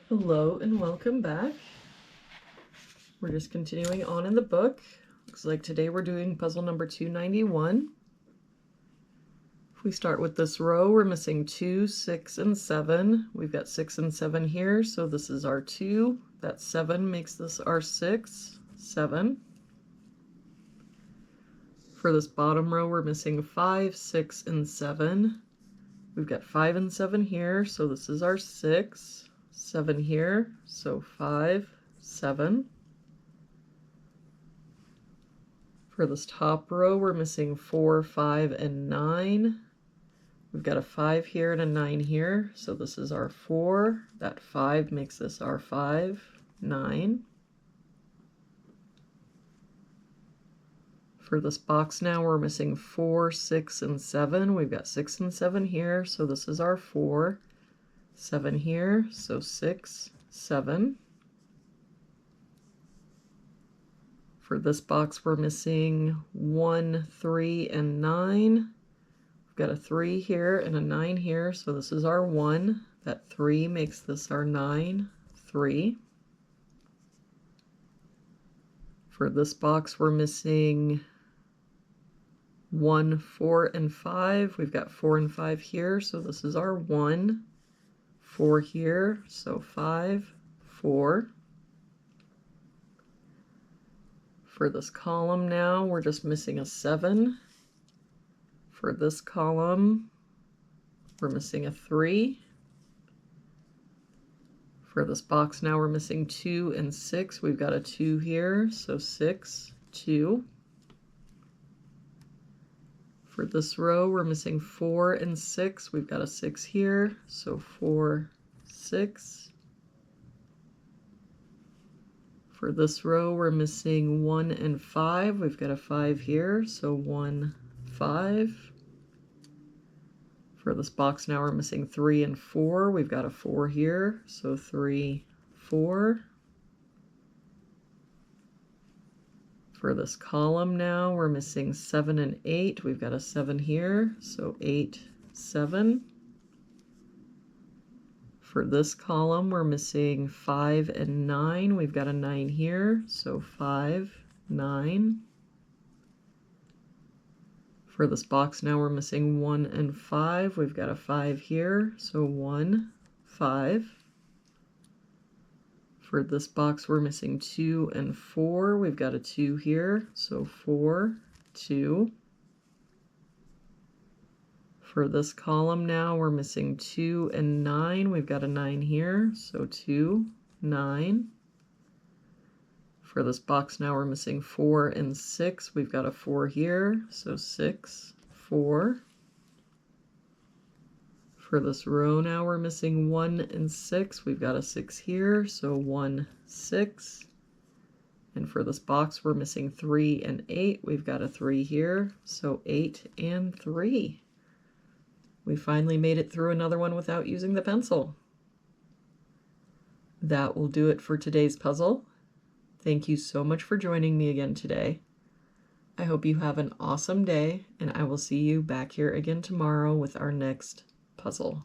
Hello and welcome back. We're just continuing on in the book. Looks like today we're doing puzzle number 291. If we start with this row, we're missing 2, 6, and 7. We've got 6 and 7 here, so this is our 2. That 7 makes this our 6, 7. For this bottom row, we're missing 5, 6, and 7. We've got 5 and 7 here, so this is our 6. 7 here, so 5, 7. For this top row, we're missing 4, 5, and 9. We've got a 5 here and a 9 here, so this is our 4. That 5 makes this our 5, 9. For this box now, we're missing 4, 6, and 7. We've got 6 and 7 here, so this is our 4. 7 here, so 6, 7. For this box, we're missing 1, 3, and 9. We've got a 3 here and a 9 here, so this is our 1. That 3 makes this our 9, 3. For this box, we're missing 1, 4, and 5. We've got 4 and 5 here, so this is our 1. 4 here, so 5, 4. For this column now, we're just missing a 7. For this column, we're missing a 3. For this box now, we're missing 2 and 6. We've got a 2 here, so 6, 2. For this row, we're missing 4 and 6. We've got a 6 here, so 4, 6. For this row, we're missing 1 and 5. We've got a 5 here, so 1, 5. For this box now, we're missing 3 and 4. We've got a 4 here, so 3, 4. For this column now, we're missing 7 and 8. We've got a 7 here, so 8, 7. For this column, we're missing 5 and 9. We've got a 9 here, so 5, 9. For this box now, we're missing 1 and 5. We've got a 5 here, so 1, 5. For this box, we're missing 2 and 4. We've got a 2 here, so 4, 2. For this column now, we're missing 2 and 9. We've got a 9 here, so 2, 9. For this box now, we're missing 4 and 6. We've got a 4 here, so 6, 4. For this row now, we're missing 1 and 6. We've got a 6 here, so 1, 6. And for this box, we're missing 3 and 8. We've got a 3 here, so 8 and 3. We finally made it through another one without using the pencil. That will do it for today's puzzle. Thank you so much for joining me again today. I hope you have an awesome day, and I will see you back here again tomorrow with our next puzzle.